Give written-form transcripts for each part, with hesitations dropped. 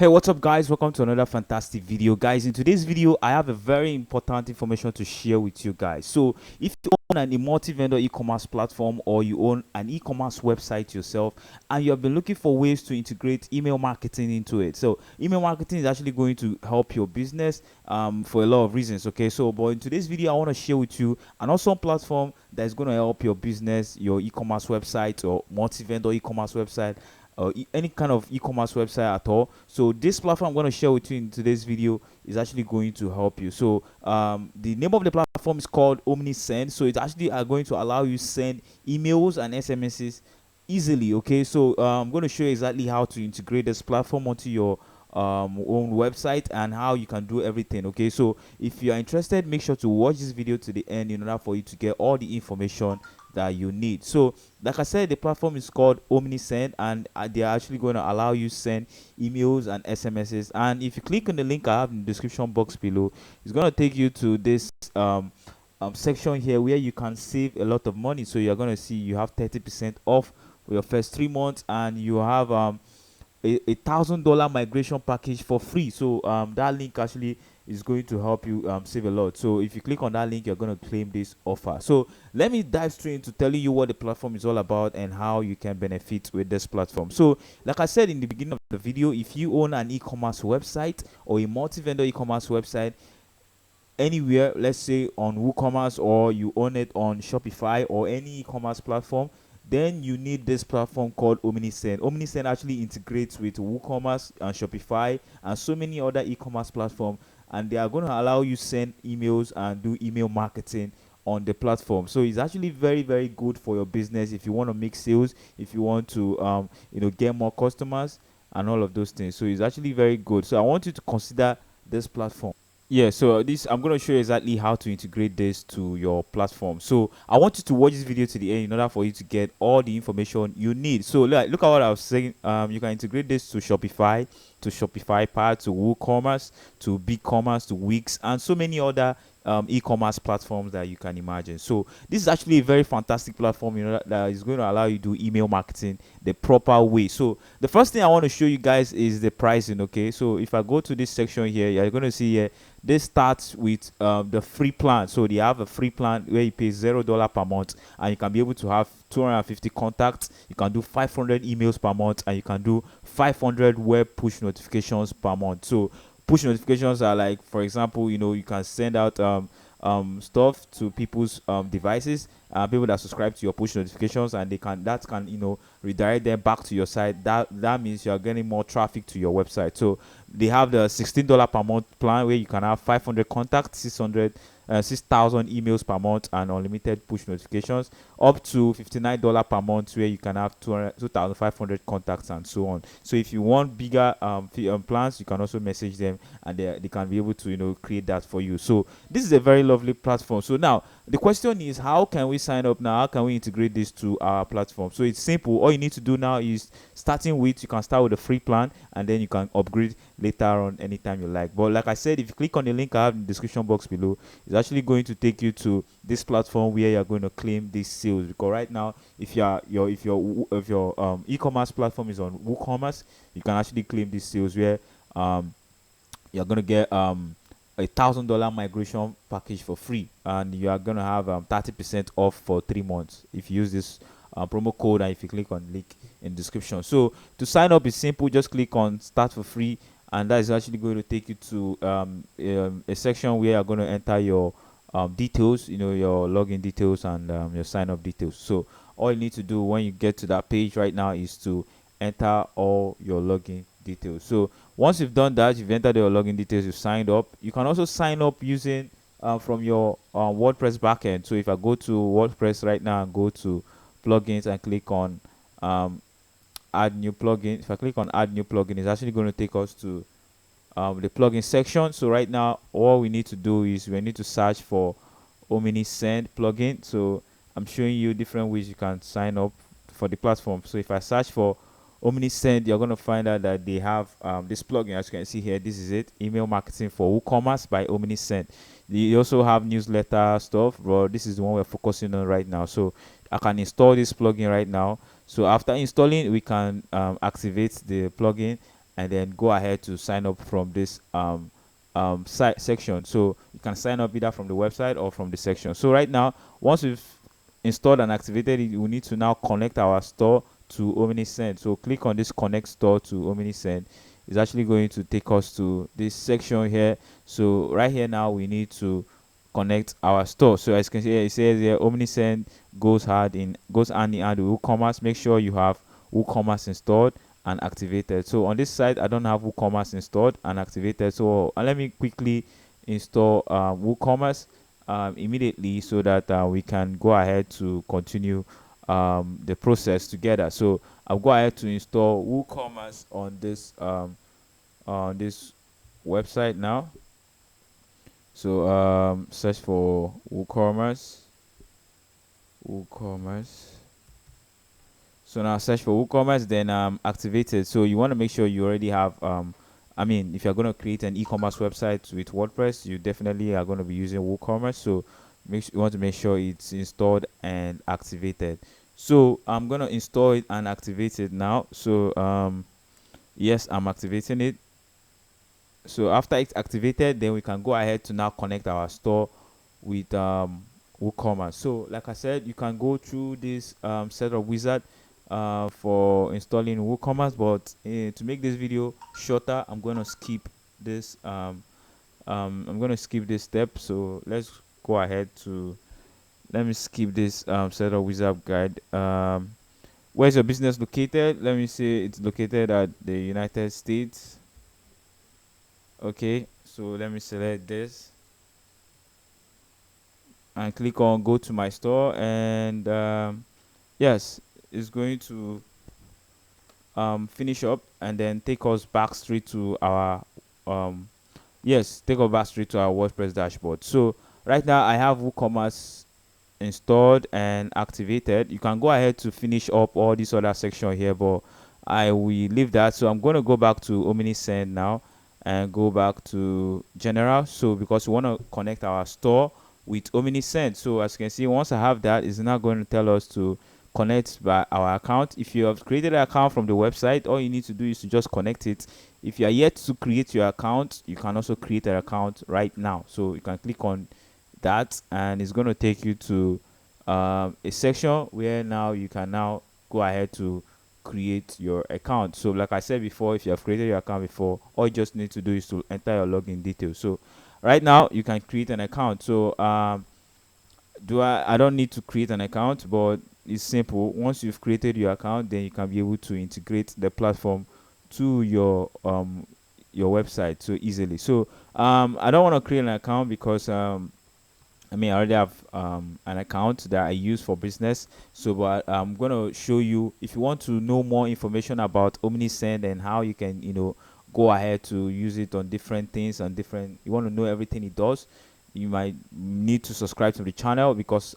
Hey, what's up guys? Welcome to another fantastic video. Guys, in today's video I have a very important information to share with you guys. So if you own a multi-vendor e-commerce platform, or you own an e-commerce website yourself, and you have been looking for ways to integrate email marketing into it, so email marketing is actually going to help your business for a lot of reasons. Okay, so but in today's video I want to share with you an awesome platform that is going to help your business, your e-commerce website or multi-vendor e-commerce website, any kind of e-commerce website at all. So this platform I'm going to share with you in today's video is actually going to help you. So the name of the platform is called Omnisend. So it's actually going to allow you send emails and SMSs easily. Okay, so I'm going to show you exactly how to integrate this platform onto your own website and how you can do everything. Okay, so if you are interested, make sure to watch this video to the end in order for you to get all the information that you need. So like I said, the platform is called Omnisend, and they are actually going to allow you send emails and SMSs. And if you click on the link I have in the description box below, it's going to take you to this section here where you can save a lot of money. So you're going to see you have 30% off for your first 3 months, and you have $1,000 migration package for free. So that link actually is going to help you save a lot. So if you click on that link, you're going to claim this offer. So let me dive straight into telling you what the platform is all about and how you can benefit with this platform. So like I said in the beginning of the video, if you own an e-commerce website or a multi-vendor e-commerce website anywhere, let's say on WooCommerce, or you own it on Shopify or any e-commerce platform, then you need this platform called Omnisend. Omnisend actually integrates with WooCommerce and Shopify and so many other e-commerce platforms, and they are going to allow you send emails and do email marketing on the platform. So it's actually very, very good for your business if you want to make sales, if you want to get more customers and all of those things. So it's actually very good. So I want you to consider this platform. Yeah, so this I'm going to show you exactly how to integrate this to your platform. So I want you to watch this video to the end in order for you to get all the information you need. So look at what I was saying. You can integrate this to Shopify Pad, to WooCommerce, to BigCommerce, to Wix, and so many other e-commerce platforms that you can imagine. So this is actually a very fantastic platform, that is going to allow you to do email marketing the proper way. So the first thing I want to show you guys is the pricing. Okay, so if I go to this section here, you're going to see here this starts with the free plan. So they have a free plan where you pay $0 per month, and you can be able to have 250 contacts. You can do 500 emails per month, and you can do 500 web push notifications per month. So push notifications are like, for example, you can send out stuff to people's devices, people that subscribe to your push notifications, and that can redirect them back to your site. That means you are getting more traffic to your website. So they have the $16 per month plan where you can have 500 contacts, 6,000 emails per month, and unlimited push notifications, up to $59 per month where you can have 2,500 contacts and so on. So if you want bigger plans, you can also message them, and they can be able to create that for you. So this is a very lovely platform. So now the question is, how can we sign up now? How can we integrate this to our platform? So it's simple. All you need to do now is, you can start with a free plan, and then you can upgrade later on anytime you like. But like I said, if you click on the link I have in the description box below, it's actually going to take you to this platform where you're going to claim these sales. Because right now, if your e-commerce platform is on WooCommerce, you can actually claim these sales where you're going to get $1,000 migration package for free, and you are going to have 30% off for 3 months if you use this promo code, and if you click on link in the description. So to sign up is simple. Just click on start for free, and that is actually going to take you to a section where you're going to enter your details, your login details, and your sign up details. So all you need to do when you get to that page right now is to enter all your login details. So once you've done that, you've entered your login details, you've signed up. You can also sign up using from your WordPress backend. So if I go to WordPress right now and go to plugins and click on add new plugin, if I click on add new plugin, it's actually going to take us to the plugin section. So right now, all we need to do is we need to search for Omnisend plugin. So I'm showing you different ways you can sign up for the platform. So if I search for Omnisend, you're going to find out that they have this plugin. As you can see here, this is it: email marketing for WooCommerce by Omnisend. They also have newsletter stuff, but this is the one we're focusing on right now. So I can install this plugin right now. So after installing, we can activate the plugin, and then go ahead to sign up from this site section. So you can sign up either from the website or from the section. So right now, once we've installed and activated it, we need to now connect our store to Omnisend. So click on this connect store to Omnisend. It's actually going to take us to this section here. So right here now we need to connect our store. So as you can see here, it says here Omnisend goes hand in hand with WooCommerce. Make sure you have WooCommerce installed and activated. So on this side I don't have WooCommerce installed and activated, so let me quickly install WooCommerce immediately, so that we can go ahead to continue the process together. So I'll go ahead to install WooCommerce on this website now. So search for WooCommerce. So now search for WooCommerce, then activate it. So you want to make sure you already have I mean, if you're going to create an e-commerce website with WordPress, you definitely are going to be using WooCommerce. So you want to make sure it's installed and activated. So I'm going to install it and activate it now. So yes, I'm activating it. So after it's activated, then we can go ahead to now connect our store with WooCommerce. So like I said, you can go through this setup wizard for installing WooCommerce, but to make this video shorter, I'm going to skip this step. So let's go ahead to let me skip this setup wizard guide. Where's your business located? Let me say it's located at the United States. Okay, so let me select this and click on go to my store, and yes, it's going to finish up and then take us back straight to our WordPress dashboard. So right now I have WooCommerce installed and activated. You can go ahead to finish up all this other section here, but I will leave that. So I'm going to go back to Omnisend now and go back to general. So because we want to connect our store with Omnisend, so as you can see, once I have that, it's now going to tell us to connect by our account. If you have created an account from the website, all you need to do is to just connect it. If you are yet to create your account, you can also create an account right now. So you can click on that and it's going to take you to a section where now you can now go ahead to create your account. So like I said before, if you have created your account before, all you just need to do is to enter your login details. So right now you can create an account. So I don't need to create an account, but it's simple. Once you've created your account, then you can be able to integrate the platform to your website so easily. So I don't want to create an account because I mean, I already have an account that I use for business. So, but I'm going to show you, if you want to know more information about Omnisend and how you can, go ahead to use it on different things and you want to know everything it does, you might need to subscribe to the channel, because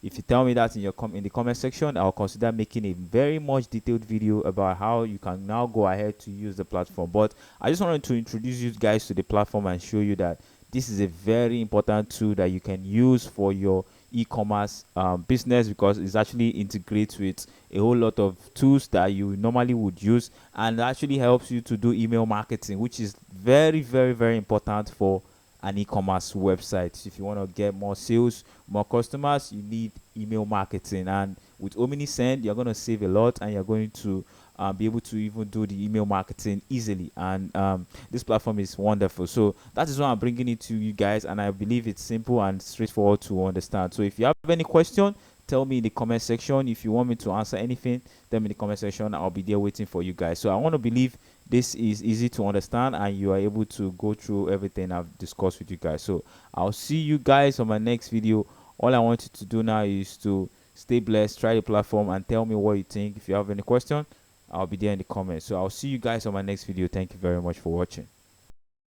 if you tell me that in the comment section, I'll consider making a very much detailed video about how you can now go ahead to use the platform. But I just wanted to introduce you guys to the platform and show you that this is a very important tool that you can use for your e-commerce business, because it's actually integrates with a whole lot of tools that you normally would use, and actually helps you to do email marketing, which is very, very, very important for an e-commerce website. If you want to get more sales, more customers, you need email marketing, and with Omnisend you're going to save a lot, and you're going to be able to even do the email marketing easily. And this platform is wonderful. So that is why I'm bringing it to you guys, and I believe it's simple and straightforward to understand. So if you have any question, tell me in the comment section. If you want me to answer anything, tell me in the comment section. I'll be there waiting for you guys. So I want to believe this is easy to understand and you are able to go through everything I've discussed with you guys. So I'll see you guys on my next video. All I want you to do now is to stay blessed, try the platform, and tell me what you think. If you have any question, I'll be there in the comments. So I'll see you guys on my next video. Thank you very much for watching.